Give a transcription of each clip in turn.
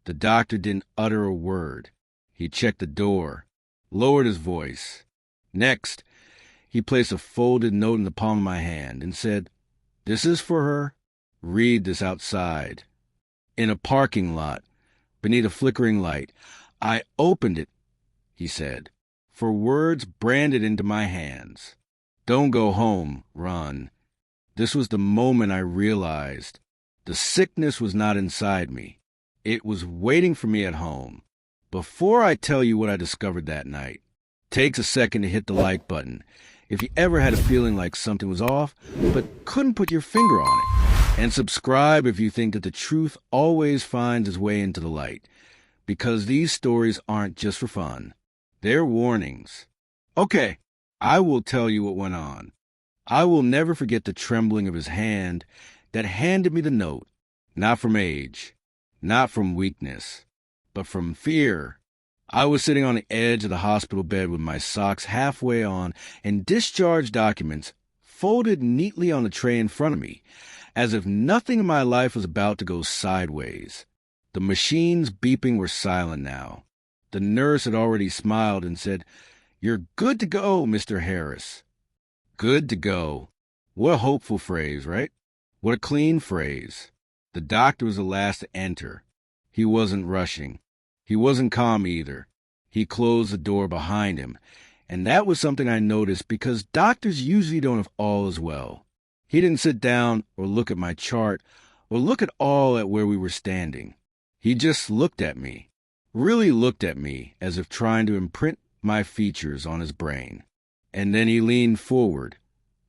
The doctor didn't utter a word. He checked the door, lowered his voice. Next, he placed a folded note in the palm of my hand and said, "This is for her. Read this outside." In a parking lot, beneath a flickering light, I opened it, he said, for words branded into my hands. "Don't go home, run." This was the moment I realized the sickness was not inside me. It was waiting for me at home. Before I tell you what I discovered that night, takes a second to hit the like button if you ever had a feeling like something was off but couldn't put your finger on it. And subscribe if you think that the truth always finds its way into the light, because these stories aren't just for fun. They're warnings. Okay, I will tell you what went on. I will never forget the trembling of his hand that handed me the note, not from age, not from weakness, but from fear. I was sitting on the edge of the hospital bed with my socks halfway on and discharge documents folded neatly on the tray in front of me, as if nothing in my life was about to go sideways. The machines beeping were silent now. The nurse had already smiled and said, "You're good to go, Mr. Harris." Good to go. What a hopeful phrase, right? What a clean phrase. The doctor was the last to enter. He wasn't rushing. He wasn't calm either. He closed the door behind him, and that was something I noticed because doctors usually don't have all as well. He didn't sit down or look at my chart or look at all at where we were standing. He just looked at me, really looked at me as if trying to imprint my features on his brain. And then he leaned forward,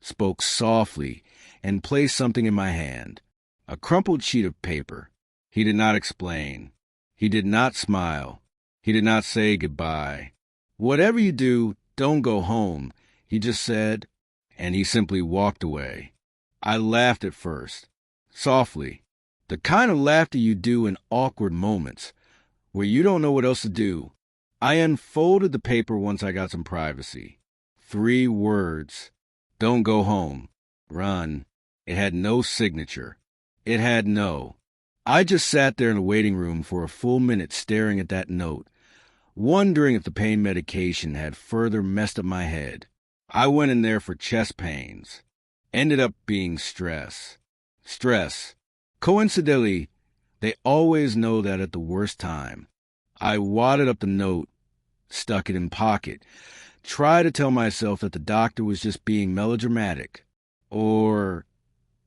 spoke softly, and placed something in my hand, a crumpled sheet of paper. He did not explain. He did not smile. He did not say goodbye. "Whatever you do, don't go home," he just said, and he simply walked away. I laughed at first, softly, the kind of laughter you do in awkward moments, where you don't know what else to do. I unfolded the paper once I got some privacy. 3 words. Don't go home. Run. It had no signature. It had no. I just sat there in the waiting room for a full minute staring at that note, wondering if the pain medication had further messed up my head. I went in there for chest pains. Ended up being stress. Stress. Coincidentally, they always know that at the worst time. I wadded up the note, stuck it in pocket, tried to tell myself that the doctor was just being melodramatic. Or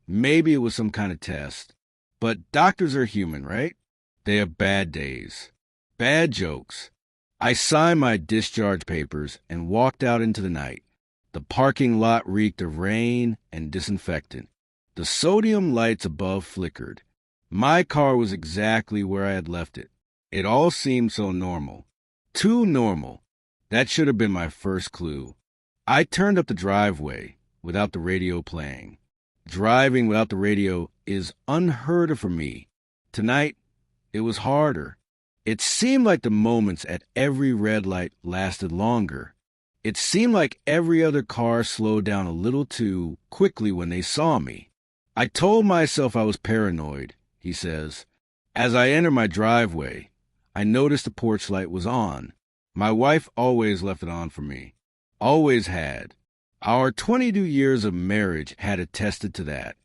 maybe it was some kind of test. But doctors are human, right? They have bad days. Bad jokes. I signed my discharge papers and walked out into the night. The parking lot reeked of rain and disinfectant. The sodium lights above flickered. My car was exactly where I had left it. It all seemed so normal. Too normal. That should have been my first clue. I turned up the driveway without the radio playing. Driving without the radio is unheard of for me. Tonight, it was harder. It seemed like the moments at every red light lasted longer. It seemed like every other car slowed down a little too quickly when they saw me. I told myself I was paranoid, he says. As I entered my driveway, I noticed the porch light was on. My wife always left it on for me. Always had. Our 22 years of marriage had attested to that.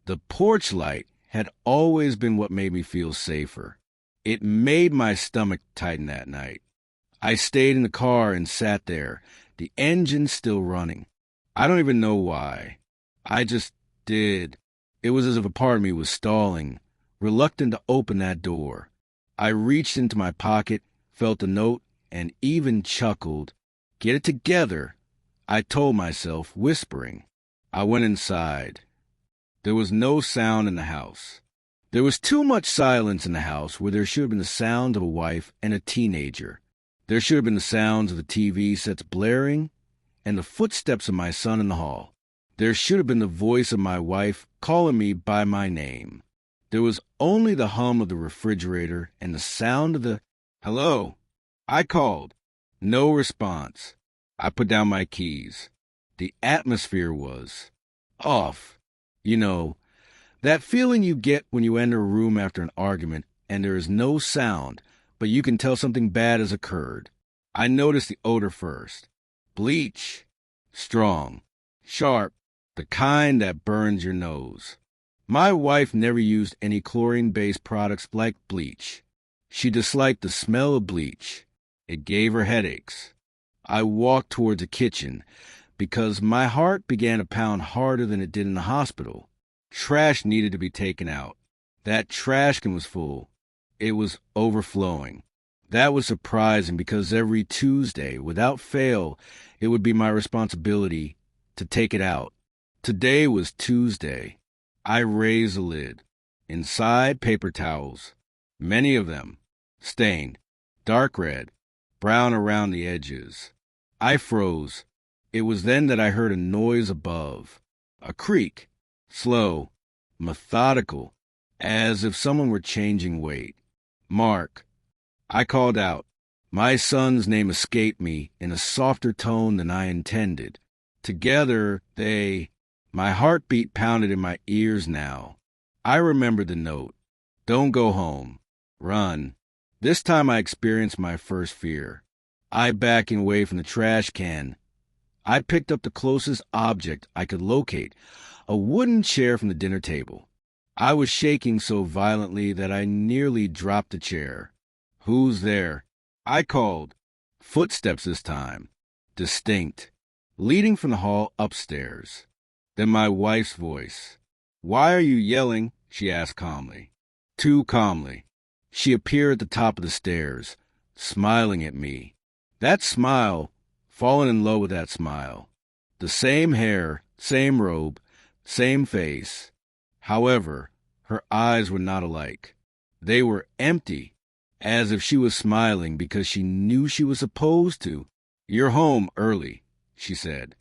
The porch light had always been what made me feel safer. It made my stomach tighten that night. I stayed in the car and sat there, the engine still running. I don't even know why. I just did. It was as if a part of me was stalling, reluctant to open that door. I reached into my pocket, felt the note, and even chuckled. Get it together, I told myself, whispering. I went inside. There was no sound in the house. There was too much silence in the house where there should have been the sound of a wife and a teenager. There should have been the sounds of the TV sets blaring and the footsteps of my son in the hall. There should have been the voice of my wife calling me by my name. There was only the hum of the refrigerator and the sound of the, "Hello." I called. No response. I put down my keys. The atmosphere was off. You know, that feeling you get when you enter a room after an argument and there is no sound, but you can tell something bad has occurred. I noticed the odor first. Bleach. Strong. Sharp. The kind that burns your nose. My wife never used any chlorine-based products like bleach. She disliked the smell of bleach. It gave her headaches. I walked towards the kitchen because my heart began to pound harder than it did in the hospital. Trash needed to be taken out. That trash can was full. It was overflowing. That was surprising because every Tuesday, without fail, it would be my responsibility to take it out. Today was Tuesday. I raised the lid. Inside, paper towels. Many of them. Stained. Dark red. Brown around the edges. I froze. It was then that I heard a noise above. A creak. Slow. Methodical. As if someone were changing weight. Mark. I called out. My son's name escaped me in a softer tone than I intended. Together, my heartbeat pounded in my ears now. I remembered the note. Don't go home. Run. This time I experienced my first fear. I backing away from the trash can. I picked up the closest object I could locate, a wooden chair from the dinner table. I was shaking so violently that I nearly dropped the chair. Who's there? I called. Footsteps this time. Distinct. Leading from the hall upstairs. Then my wife's voice. Why are you yelling? She asked calmly. Too calmly. She appeared at the top of the stairs, smiling at me. That smile, fallen in love with that smile. The same hair, same robe, same face. However, her eyes were not alike. They were empty, as if she was smiling because she knew she was supposed to. You're home early, she said.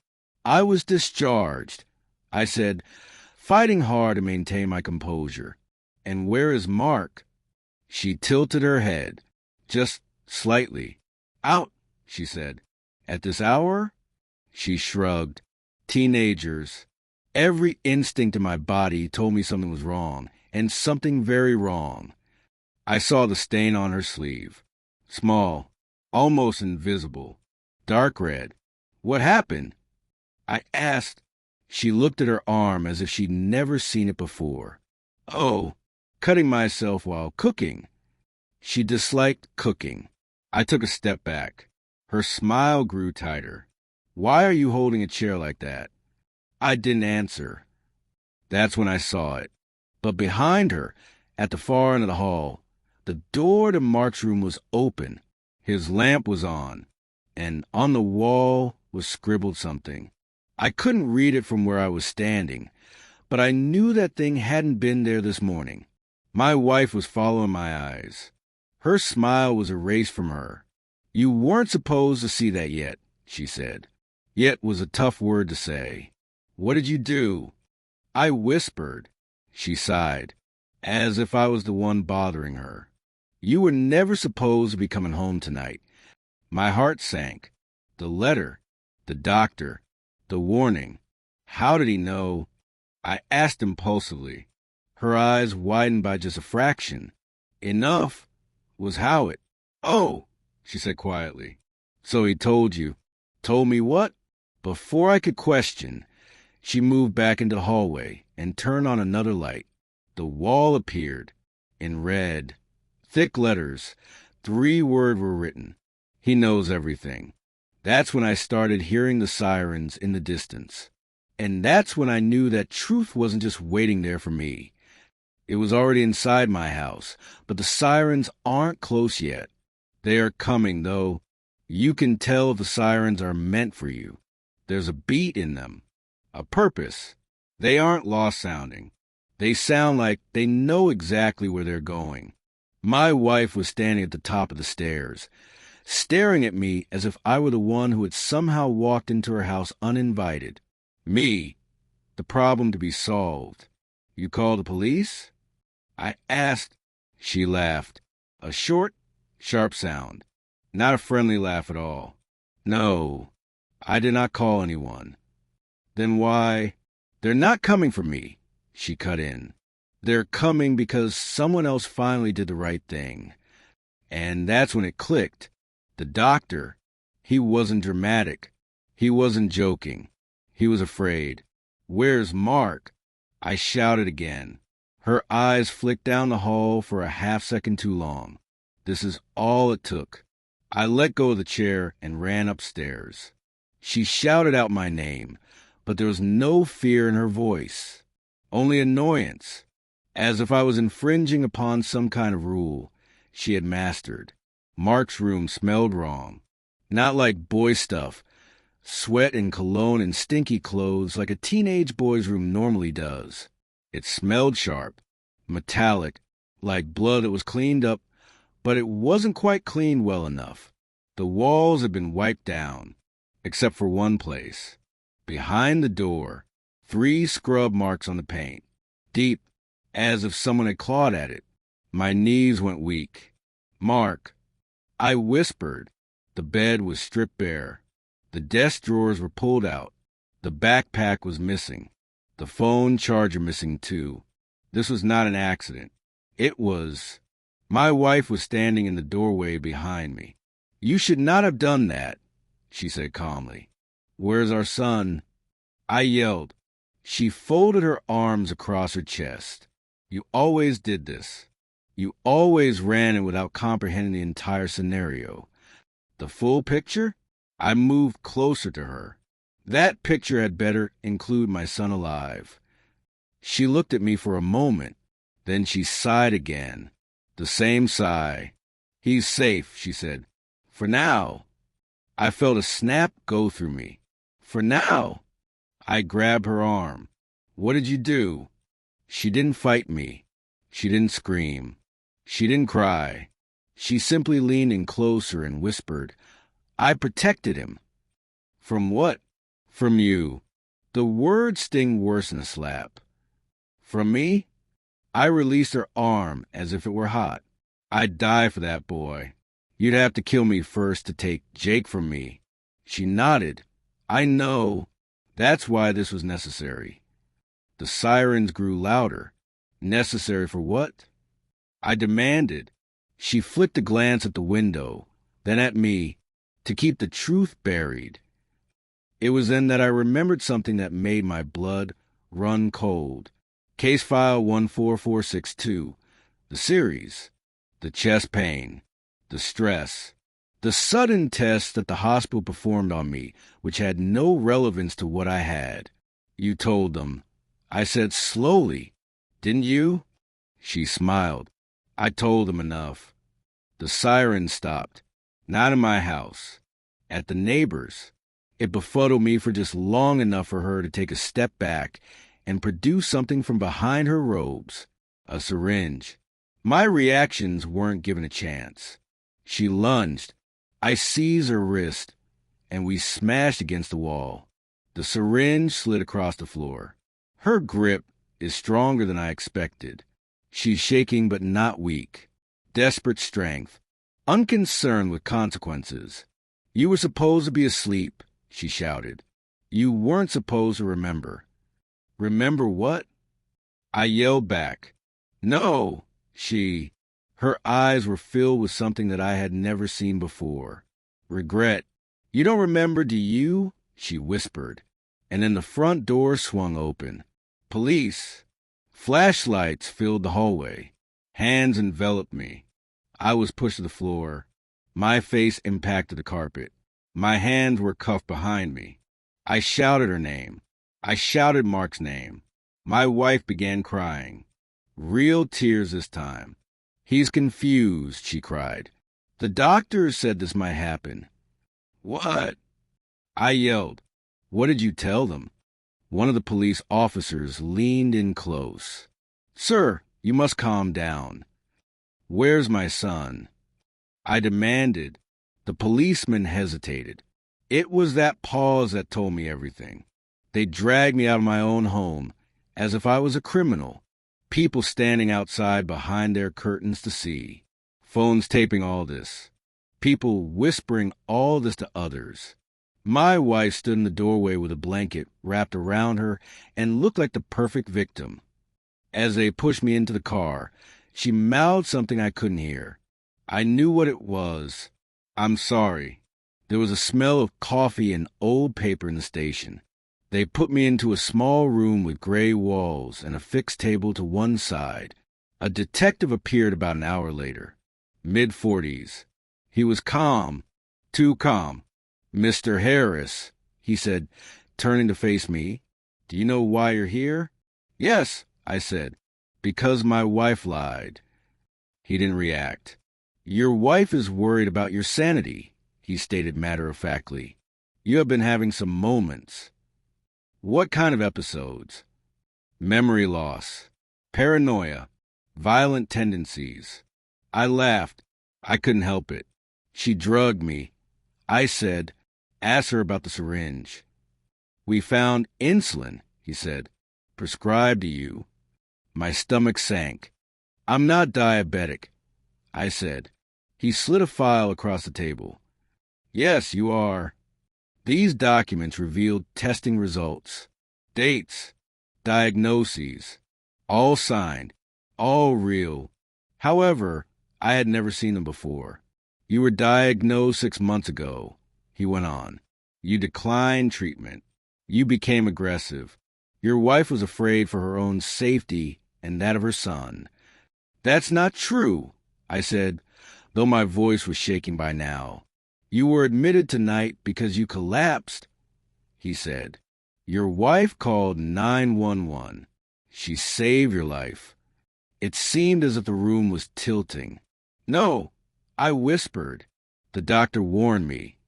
I was discharged, I said, fighting hard to maintain my composure. And where is Mark? She tilted her head, just slightly. Out, she said. At this hour? She shrugged. Teenagers. Every instinct in my body told me something was wrong, and something very wrong. I saw the stain on her sleeve. Small, almost invisible, dark red. What happened? I asked. She looked at her arm as if she'd never seen it before. Oh, cutting myself while cooking. She disliked cooking. I took a step back. Her smile grew tighter. Why are you holding a chair like that? I didn't answer. That's when I saw it. But behind her, at the far end of the hall, the door to Mark's room was open. His lamp was on, and on the wall was scribbled something. I couldn't read it from where I was standing, but I knew that thing hadn't been there this morning. My wife was following my eyes. Her smile was erased from her. You weren't supposed to see that yet, she said. Yet was a tough word to say. What did you do? I whispered. She sighed, as if I was the one bothering her. You were never supposed to be coming home tonight. My heart sank. The letter, the doctor, the warning. How did he know? I asked impulsively. Her eyes widened by just a fraction. Enough. Was Howitt. Oh, she said quietly. So he told you. Told me what? Before I could question, she moved back into the hallway and turned on another light. The wall appeared, in red. Thick letters. 3 words were written. He knows everything. That's when I started hearing the sirens in the distance. And that's when I knew that truth wasn't just waiting there for me. It was already inside my house, but the sirens aren't close yet. They are coming, though. You can tell the sirens are meant for you. There's a beat in them, a purpose. They aren't lost-sounding. They sound like they know exactly where they're going. My wife was standing at the top of the stairs, staring at me as if I were the one who had somehow walked into her house uninvited. Me, the problem to be solved. You call the police? I asked. She laughed. A short, sharp sound. Not a friendly laugh at all. No, I did not call anyone. Then why? They're not coming for me, she cut in. They're coming because someone else finally did the right thing. And that's when it clicked. The doctor, he wasn't dramatic. He wasn't joking. He was afraid. Where's Mark? I shouted again. Her eyes flicked down the hall for a half second too long. This is all it took. I let go of the chair and ran upstairs. She shouted out my name, but there was no fear in her voice, only annoyance, as if I was infringing upon some kind of rule she had mastered. Mark's room smelled wrong, not like boy stuff, sweat and cologne and stinky clothes like a teenage boy's room normally does. It smelled sharp, metallic, like blood that was cleaned up, but it wasn't quite cleaned well enough. The walls had been wiped down, except for one place. Behind the door, 3 scrub marks on the paint, deep, as if someone had clawed at it. My knees went weak. Mark, I whispered. The bed was stripped bare. The desk drawers were pulled out. The backpack was missing. The phone charger missing too. This was not an accident. It was... My wife was standing in the doorway behind me. You should not have done that, she said calmly. Where's our son? I yelled. She folded her arms across her chest. You always did this. You always ran it without comprehending the entire scenario. The full picture? I moved closer to her. That picture had better include my son alive. She looked at me for a moment. Then she sighed again. The same sigh. He's safe, she said. For now. I felt a snap go through me. For now. I grabbed her arm. What did you do? She didn't fight me. She didn't scream. She didn't cry. She simply leaned in closer and whispered, I protected him. From what? From you. The words sting worse than a slap. From me? I released her arm as if it were hot. I'd die for that boy. You'd have to kill me first to take Jake from me. She nodded. I know. That's why this was necessary. The sirens grew louder. Necessary for what? I demanded. She flicked a glance at the window, then at me, to keep the truth buried. It was then that I remembered something that made my blood run cold. Case file 14462, the series, the chest pain, the stress, the sudden test that the hospital performed on me, which had no relevance to what I had. You told them. I said slowly, didn't you? She smiled. I told them enough. The siren stopped. Not in my house. At the neighbor's. It befuddled me for just long enough for her to take a step back and produce something from behind her robes, a syringe. My reactions weren't given a chance. She lunged. I seized her wrist, and we smashed against the wall. The syringe slid across the floor. Her grip is stronger than I expected. She's shaking but not weak. Desperate strength. Unconcerned with consequences. You were supposed to be asleep, she shouted. You weren't supposed to remember. Remember what? I yelled back. No, she. Her eyes were filled with something that I had never seen before. Regret. You don't remember, do you? She whispered. And then the front door swung open. Police. Flashlights filled the hallway. Hands enveloped me. I was pushed to the floor. My face impacted the carpet. My hands were cuffed behind me. I shouted her name. I shouted Mark's name. My wife began crying. Real tears this time. He's confused, she cried. The doctors said this might happen. What? I yelled. What did you tell them? One of the police officers leaned in close. Sir, you must calm down. Where's my son? I demanded. The policeman hesitated. It was that pause that told me everything. They dragged me out of my own home, as if I was a criminal. People standing outside behind their curtains to see. Phones taping all this. People whispering all this to others. My wife stood in the doorway with a blanket wrapped around her and looked like the perfect victim. As they pushed me into the car, she mouthed something I couldn't hear. I knew what it was. I'm sorry. There was a smell of coffee and old paper in the station. They put me into a small room with gray walls and a fixed table to one side. A detective appeared about an hour later, mid-40s. He was calm, too calm. "Mr. Harris," he said, turning to face me, "do you know why you're here?" "Yes," I said, "because my wife lied." He didn't react. "Your wife is worried about your sanity," he stated matter-of-factly. "You have been having some moments." "What kind of episodes?" "Memory loss, paranoia, violent tendencies." I laughed. I couldn't help it. "She drugged me." I said, "Ask her about the syringe." "We found insulin," he said, "prescribed to you." My stomach sank. "I'm not diabetic," I said. He slid a file across the table. "Yes, you are." These documents revealed testing results, dates, diagnoses, all signed, all real. However, I had never seen them before. "You were diagnosed 6 months ago," he went on. "You declined treatment. You became aggressive. Your wife was afraid for her own safety and that of her son." "That's not true," I said, though my voice was shaking by now. "You were admitted tonight because you collapsed," he said. "Your wife called 911. She saved your life." It seemed as if the room was tilting. "No," I whispered. "The doctor warned me."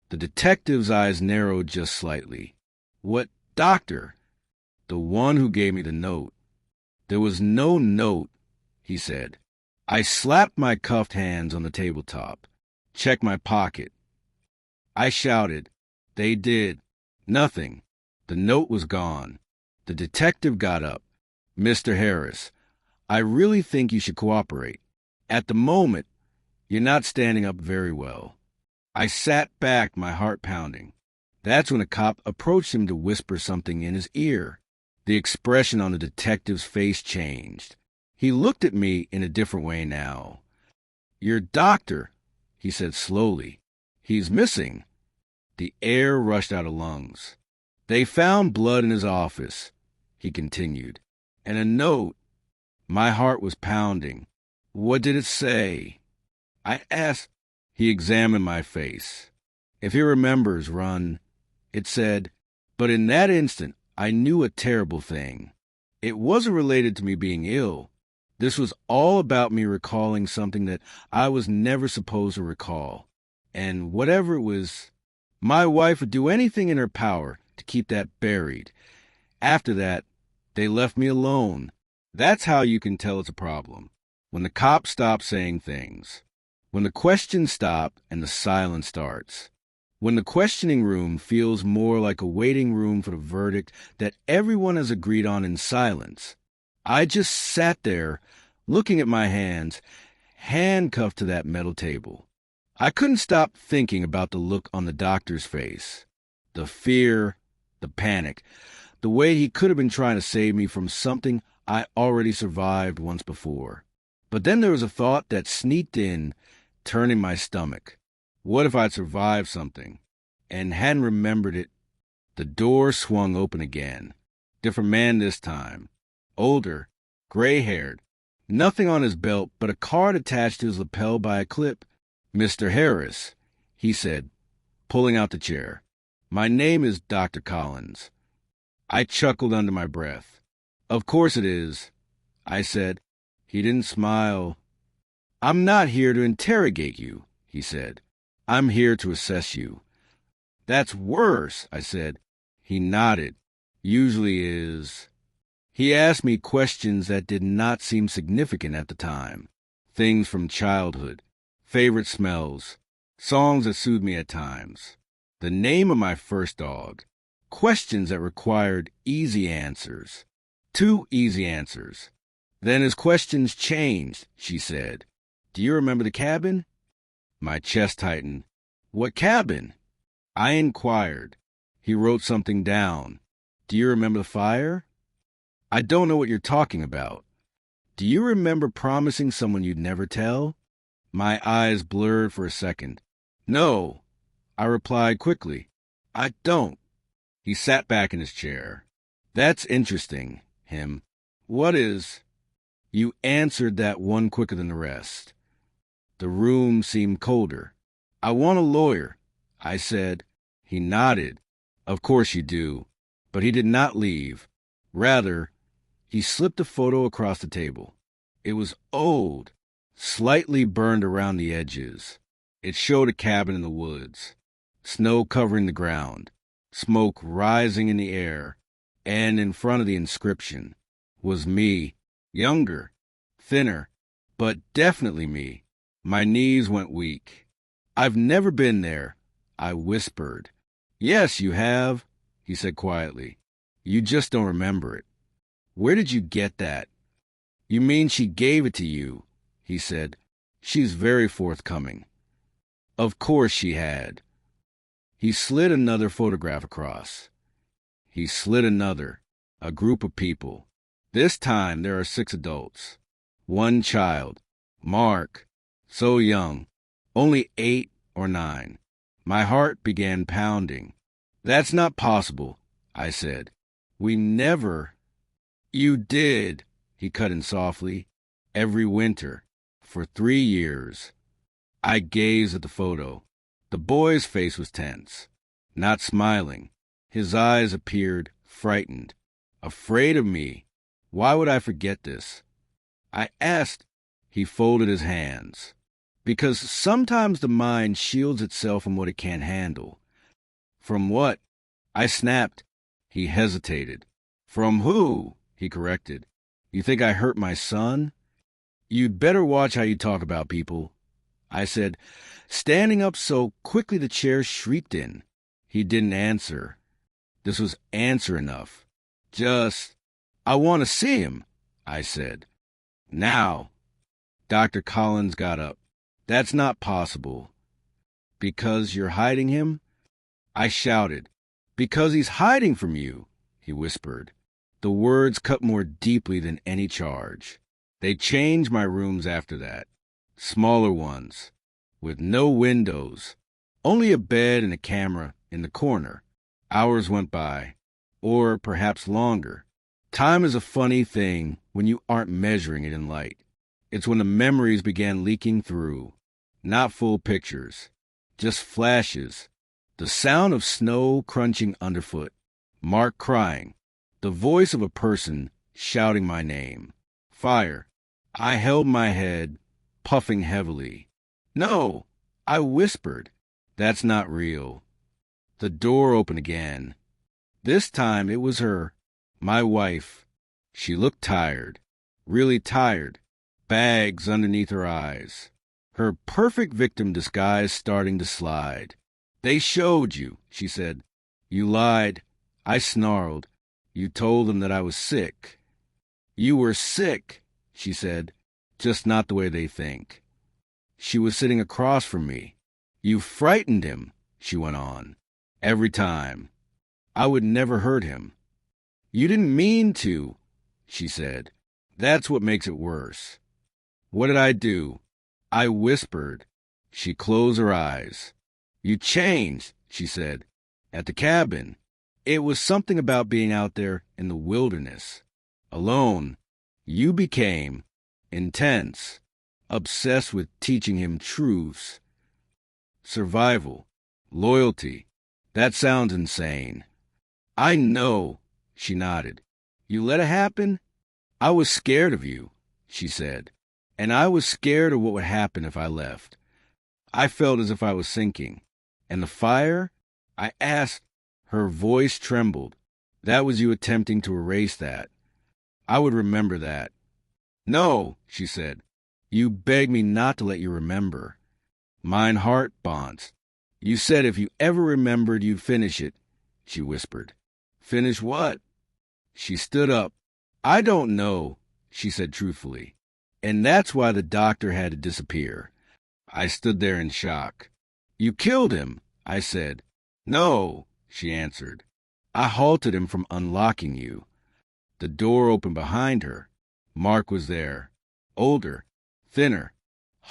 The detective's eyes narrowed just slightly. "What doctor?" "The one who gave me the note." "There was no note," he said. I slapped my cuffed hands on the tabletop. "Check my pocket." I shouted. They did. Nothing. The note was gone. The detective got up. "Mr. Harris, I really think you should cooperate. At the moment, you're not standing up very well." I sat back, my heart pounding. That's when a cop approached him to whisper something in his ear. The expression on the detective's face changed. He looked at me in a different way now. "Your doctor," he said slowly. "He's missing." The air rushed out of lungs. "They found blood in his office," he continued, "and a note." My heart was pounding. "What did it say?" I asked. He examined my face. "If he remembers, run," it said. But in that instant, I knew a terrible thing. It wasn't related to me being ill. This was all about me recalling something that I was never supposed to recall. And whatever it was, my wife would do anything in her power to keep that buried. After that, they left me alone. That's how you can tell it's a problem. When the cops stop saying things. When the questions stop and the silence starts. When the questioning room feels more like a waiting room for the verdict that everyone has agreed on in silence. I just sat there, looking at my hands, handcuffed to that metal table. I couldn't stop thinking about the look on the doctor's face. The fear, the panic, the way he could have been trying to save me from something I already survived once before. But then there was a thought that sneaked in, turning my stomach. What if I'd survived something and hadn't remembered it? The door swung open again. Different man this time. Older, gray-haired. Nothing on his belt but a card attached to his lapel by a clip. "Mr. Harris," he said, pulling out the chair. "My name is Dr. Collins." I chuckled under my breath. "Of course it is," I said. He didn't smile. "I'm not here to interrogate you," he said. "I'm here to assess you." "That's worse," I said. He nodded. "Usually is." He asked me questions that did not seem significant at the time. Things from childhood, favorite smells, songs that soothed me at times, the name of my first dog, questions that required easy answers. 2 easy answers. Then his questions changed, she said. "Do you remember the cabin?" My chest tightened. "What cabin?" I inquired. He wrote something down. "Do you remember the fire?" I don't know what you're talking about. Do you remember promising someone you'd never tell? My eyes blurred for a second. No, I replied quickly. I don't. He sat back in his chair. That's interesting, him. What is? You answered that one quicker than the rest. The room seemed colder. I want a lawyer, I said. He nodded. Of course you do. But he did not leave. Rather, he slipped a photo across the table. It was old, slightly burned around the edges. It showed a cabin in the woods, snow covering the ground, smoke rising in the air, and in front of the inscription was me, younger, thinner, but definitely me. My knees went weak. I've never been there, I whispered. Yes, you have, he said quietly. You just don't remember it. Where did you get that? You mean she gave it to you, he said. She's very forthcoming. Of course she had. He slid another photograph across. He slid another, a group of people. This time there are 6 adults. 1 child, Mark, so young, only 8 or 9. My heart began pounding. That's not possible, I said. We never. You did, he cut in softly. Every winter, for 3 years. I gazed at the photo. The boy's face was tense, not smiling. His eyes appeared frightened, afraid of me. Why would I forget this? I asked. He folded his hands. Because sometimes the mind shields itself from what it can't handle. From what? I snapped. He hesitated. From who? He corrected. You think I hurt my son? You'd better watch how you talk about people, I said, standing up so quickly the chair shrieked in. He didn't answer. This was answer enough. Just, I want to see him, I said. Now. Dr. Collins got up. That's not possible. Because you're hiding him? I shouted. Because he's hiding from you, he whispered. The words cut more deeply than any charge. They changed my rooms after that. Smaller ones, with no windows, only a bed and a camera in the corner. Hours went by, or perhaps longer. Time is a funny thing when you aren't measuring it in light. It's when the memories began leaking through. Not full pictures, just flashes. The sound of snow crunching underfoot, Mark crying, the voice of a person shouting my name. Fire. I held my head, puffing heavily. No, I whispered. That's not real. The door opened again. This time it was her, my wife. She looked tired, really tired, bags underneath her eyes. Her perfect victim disguise starting to slide. They showed you, she said. You lied. I snarled. You told them that I was sick. You were sick, she said, just not the way they think. She was sitting across from me. You frightened him, she went on. Every time. I would never hurt him. You didn't mean to, she said. That's what makes it worse. What did I do? I whispered. She closed her eyes. You changed, she said. At the cabin. It was something about being out there in the wilderness. Alone. You became intense, obsessed with teaching him truths. Survival, loyalty. That sounds insane. I know, she nodded. You let it happen? I was scared of you, she said. And I was scared of what would happen if I left. I felt as if I was sinking. And the fire? I asked. Her voice trembled. That was you attempting to erase that. I would remember that. No, she said. You begged me not to let you remember. Mine heart bonds. You said if you ever remembered, you'd finish it, she whispered. Finish what? She stood up. I don't know, she said truthfully. And that's why the doctor had to disappear. I stood there in shock. You killed him, I said. No, she answered. I halted him from unlocking you. The door opened behind her. Mark was there. Older, thinner,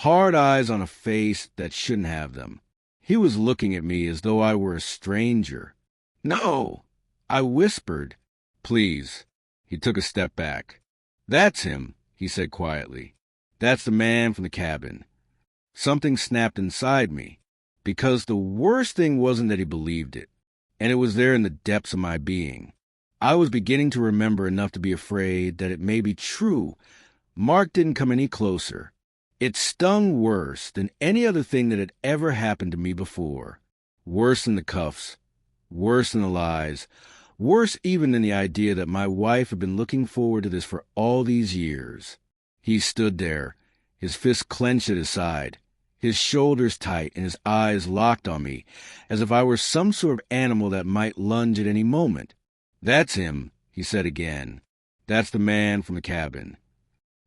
hard eyes on a face that shouldn't have them. He was looking at me as though I were a stranger. "No," I whispered. "Please." He took a step back. "That's him," he said quietly. "That's the man from the cabin." Something snapped inside me, because the worst thing wasn't that he believed it, and it was there in the depths of my being. I was beginning to remember enough to be afraid that it may be true. Mark didn't come any closer. It stung worse than any other thing that had ever happened to me before. Worse than the cuffs. Worse than the lies. Worse even than the idea that my wife had been looking forward to this for all these years. He stood there, his fist clenched at his side, his shoulders tight and his eyes locked on me, as if I were some sort of animal that might lunge at any moment. "That's him," he said again. "That's the man from the cabin."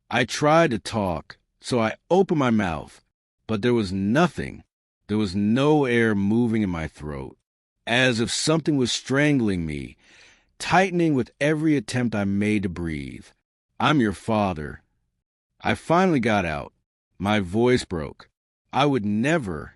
I tried to talk, so I opened my mouth, but there was nothing. There was no air moving in my throat, as if something was strangling me, tightening with every attempt I made to breathe. "I'm your father." I finally got out. My voice broke. "I would never—"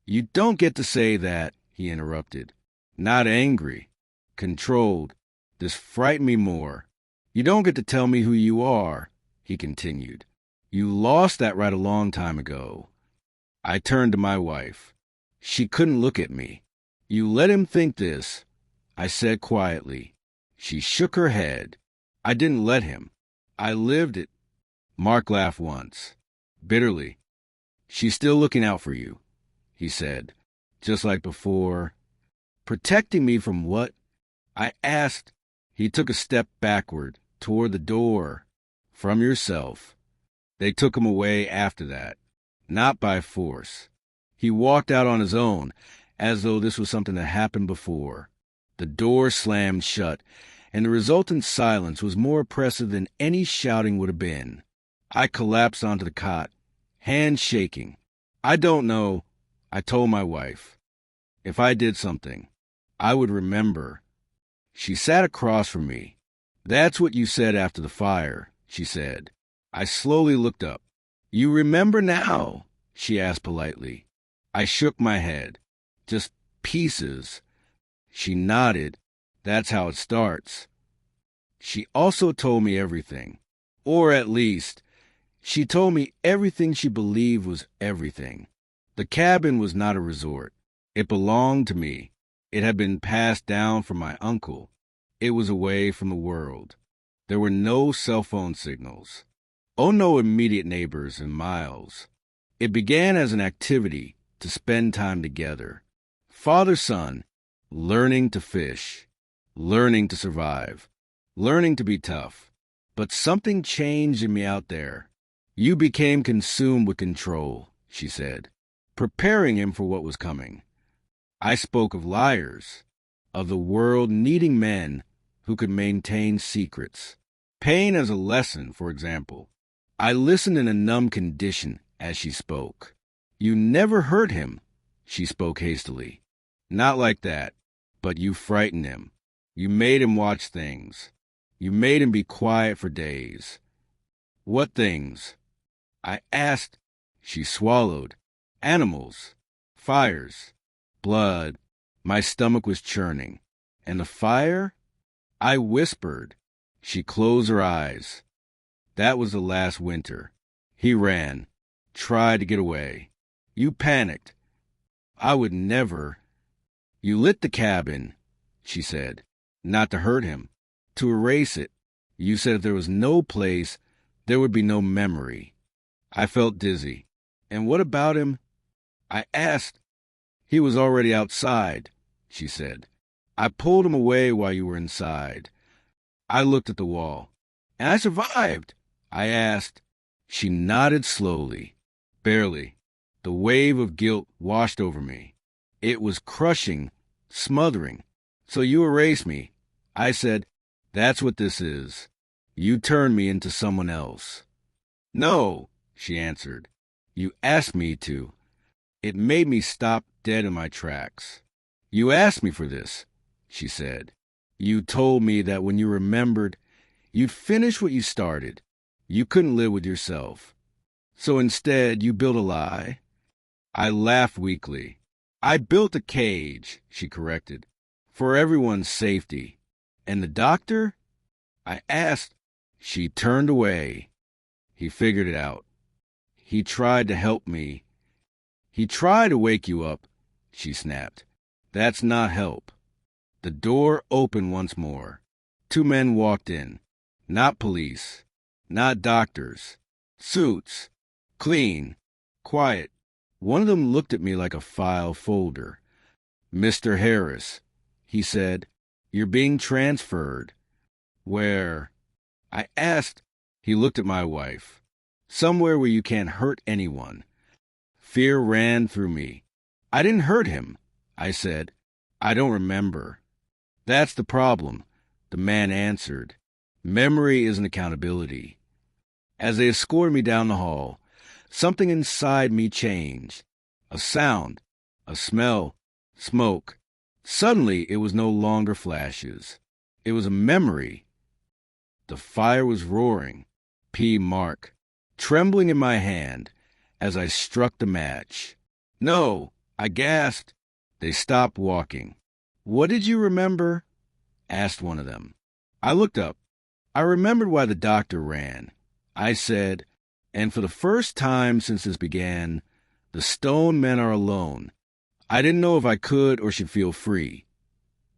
"You don't get to say that," he interrupted. Not angry, controlled. This frightened me more. "You don't get to tell me who you are," he continued. "You lost that right a long time ago." I turned to my wife. She couldn't look at me. "You let him think this," I said quietly. She shook her head. "I didn't let him. I lived it." Mark laughed once, bitterly. "She's still looking out for you," he said, just like before. "Protecting me from what?" I asked. He took a step backward, toward the door. "From yourself." They took him away after that, not by force. He walked out on his own, as though this was something that happened before. The door slammed shut, and the resultant silence was more oppressive than any shouting would have been. I collapsed onto the cot, hands shaking. "I don't know," I told my wife. "If I did something, I would remember." She sat across from me. "That's what you said after the fire," she said. I slowly looked up. "You remember now?" she asked politely. I shook my head. "Just pieces." She nodded. "That's how it starts." She also told me everything. Or at least, she told me everything she believed was everything. The cabin was not a resort. It belonged to me. It had been passed down from my uncle. It was away from the world. There were no cell phone signals. Oh, no immediate neighbors in miles. It began as an activity to spend time together. Father-son, learning to fish, learning to survive, learning to be tough. But something changed in me out there. "You became consumed with control," she said, preparing him for what was coming. I spoke of liars, of the world needing men who could maintain secrets. Pain as a lesson, for example. I listened in a numb condition as she spoke. "You never hurt him," she spoke hastily. "Not like that, but you frightened him. You made him watch things. You made him be quiet for days." "What things?" I asked. She swallowed. "Animals, fires, blood." My stomach was churning. "And the fire?" I whispered. She closed her eyes. "That was the last winter. He ran, tried to get away. You panicked. I would never." "You lit the cabin," she said, "not to hurt him, to erase it. You said if there was no place, there would be no memory." I felt dizzy. "And what about him?" I asked. "He was already outside," she said. "I pulled him away while you were inside." I looked at the wall. "And I survived?" I asked. She nodded slowly. "Barely." The wave of guilt washed over me. It was crushing, smothering. "So you erased me." I said. "That's what this is. You turned me into someone else." "No," she answered. "You asked me to." It made me stop dead in my tracks. "You asked me for this," she said. "You told me that when you remembered, You'd finish what you started. You couldn't live with yourself. So instead, you built a lie. I laughed weakly. I built a cage, she corrected, for everyone's safety. And the doctor? I asked. She turned away. He figured it out. He tried to help me. He tried to wake you up, she snapped. That's not help. The door opened once more. 2 men walked in. Not police. Not doctors. Suits. Clean. Quiet. One of them looked at me like a file folder. Mr. Harris, he said, you're being transferred. Where? I asked. He looked at my wife. Somewhere where you can't hurt anyone. Fear ran through me. I didn't hurt him, I said. I don't remember. That's the problem, the man answered. Memory isn't accountability. As they escorted me down the hall, something inside me changed. A sound, a smell, smoke. Suddenly, it was no longer flashes. It was a memory. The fire was roaring. P. Mark, trembling in my hand as I struck the match. No, I gasped. They stopped walking. What did you remember? Asked one of them. I looked up. I remembered why the doctor ran. I said, and for the first time since this began, the stone men are alone. I didn't know if I could or should feel free.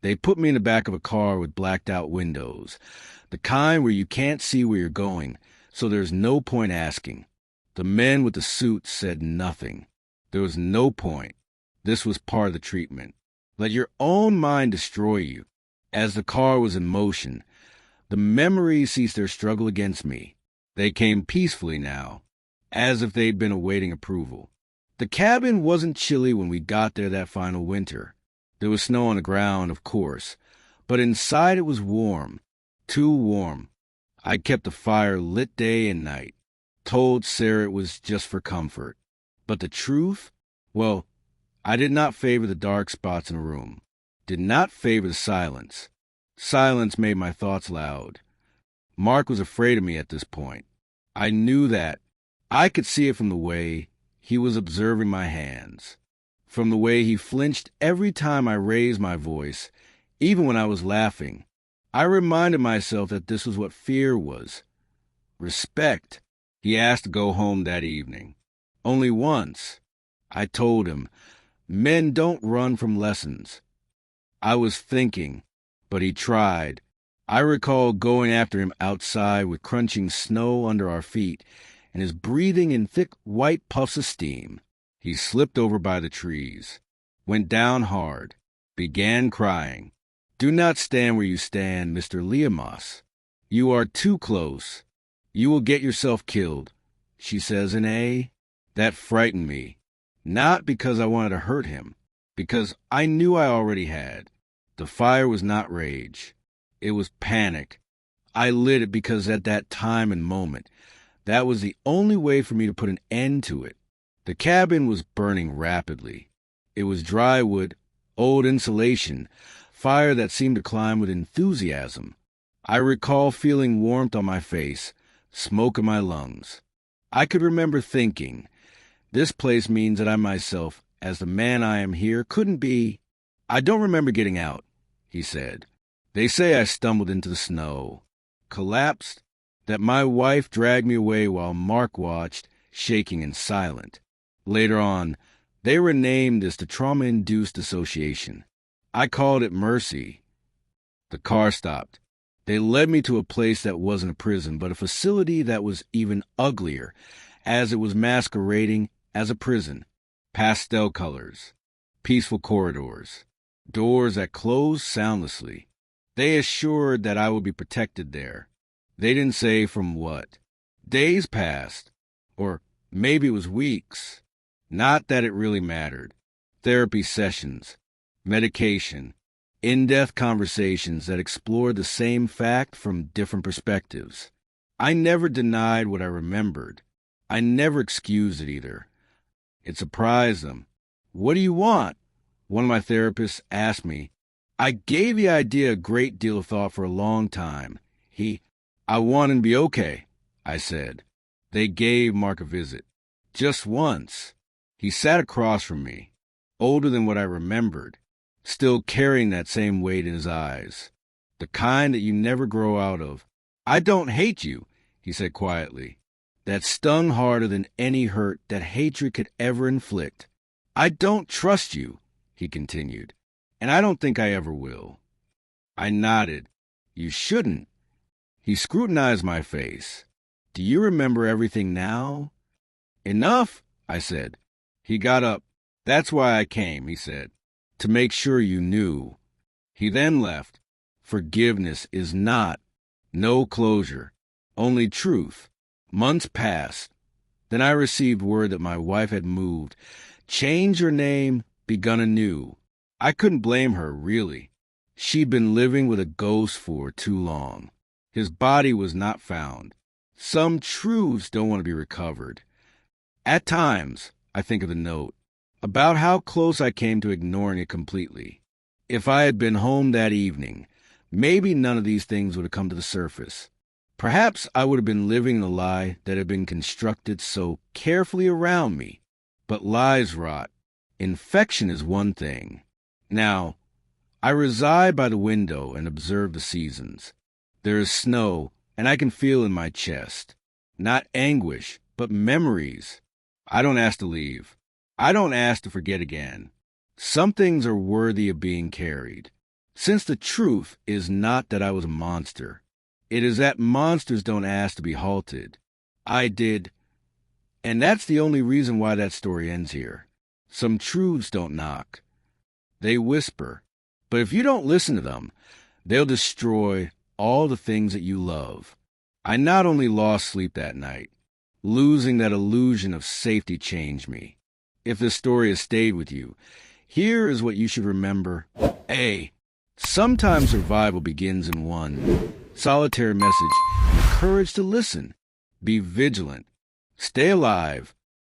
They put me in the back of a car with blacked-out windows, the kind where you can't see where you're going, so there's no point asking. The men with the suits said nothing. There was no point. This was part of the treatment. Let your own mind destroy you. As the car was in motion, the memories ceased their struggle against me. They came peacefully now, as if they'd been awaiting approval. The cabin wasn't chilly when we got there that final winter. There was snow on the ground, of course, but inside it was warm, too warm. I kept the fire lit day and night, told Sarah it was just for comfort. But the truth? Well, I did not favor the dark spots in the room, did not favor the silence. Silence made my thoughts loud. Mark was afraid of me at this point. I knew that. I could see it from the way he was observing my hands, from the way he flinched every time I raised my voice, even when I was laughing. I reminded myself that this was what fear was. Respect. He asked to go home that evening. Only once. I told him, men don't run from lessons. I was thinking, but he tried. I recall going after him outside with crunching snow under our feet and his breathing in thick white puffs of steam. He slipped over by the trees, went down hard, began crying. Do not stand where you stand, Mr. Liamos. You are too close. You will get yourself killed, she says in A. That frightened me, not because I wanted to hurt him, because I knew I already had. The fire was not rage. It was panic. I lit it because at that time and moment, that was the only way for me to put an end to it. The cabin was burning rapidly. It was dry wood, old insulation, fire that seemed to climb with enthusiasm. I recall feeling warmth on my face, smoke in my lungs. I could remember thinking, this place means that I myself, as the man I am here, couldn't be. I don't remember getting out, he said. They say I stumbled into the snow, collapsed, that my wife dragged me away while Mark watched, shaking and silent. Later on, they were named as the Trauma-Induced Association. I called it mercy. The car stopped. They led me to a place that wasn't a prison, but a facility that was even uglier, as it was masquerading as a prison. Pastel colors, peaceful corridors, doors that closed soundlessly. They assured that I would be protected there. They didn't say from what. Days passed, or maybe it was weeks. Not that it really mattered. Therapy sessions, medication, in-depth conversations that explored the same fact from different perspectives. I never denied what I remembered. I never excused it either. It surprised them. What do you want? One of my therapists asked me. I gave the idea a great deal of thought for a long time. I want to be okay, I said. They gave Mark a visit. Just once. He sat across from me, older than what I remembered, still carrying that same weight in his eyes, the kind that you never grow out of. I don't hate you, he said quietly. That stung harder than any hurt that hatred could ever inflict. I don't trust you, he continued, and I don't think I ever will. I nodded. You shouldn't. He scrutinized my face. Do you remember everything now? Enough, I said. He got up. That's why I came, he said, to make sure you knew. He then left. Forgiveness is not. No closure. Only truth. Months passed. Then I received word that my wife had moved, changed her name, begun anew. I couldn't blame her, really. She'd been living with a ghost for too long. His body was not found. Some truths don't want to be recovered. At times, I think of the note, about how close I came to ignoring it completely. If I had been home that evening, maybe none of these things would have come to the surface. Perhaps I would have been living in a lie that had been constructed so carefully around me. But lies rot. Infection is one thing. Now, I reside by the window and observe the seasons. There is snow, and I can feel in my chest. Not anguish, but memories. I don't ask to leave. I don't ask to forget again. Some things are worthy of being carried. Since the truth is not that I was a monster, it is that monsters don't ask to be halted. I did. And that's the only reason why that story ends here. Some truths don't knock. They whisper. But if you don't listen to them, they'll destroy all the things that you love. I not only lost sleep that night, losing that illusion of safety changed me. If this story has stayed with you, here is what you should remember. A. Sometimes survival begins in one solitary message and the courage to listen. Be vigilant. Stay alive.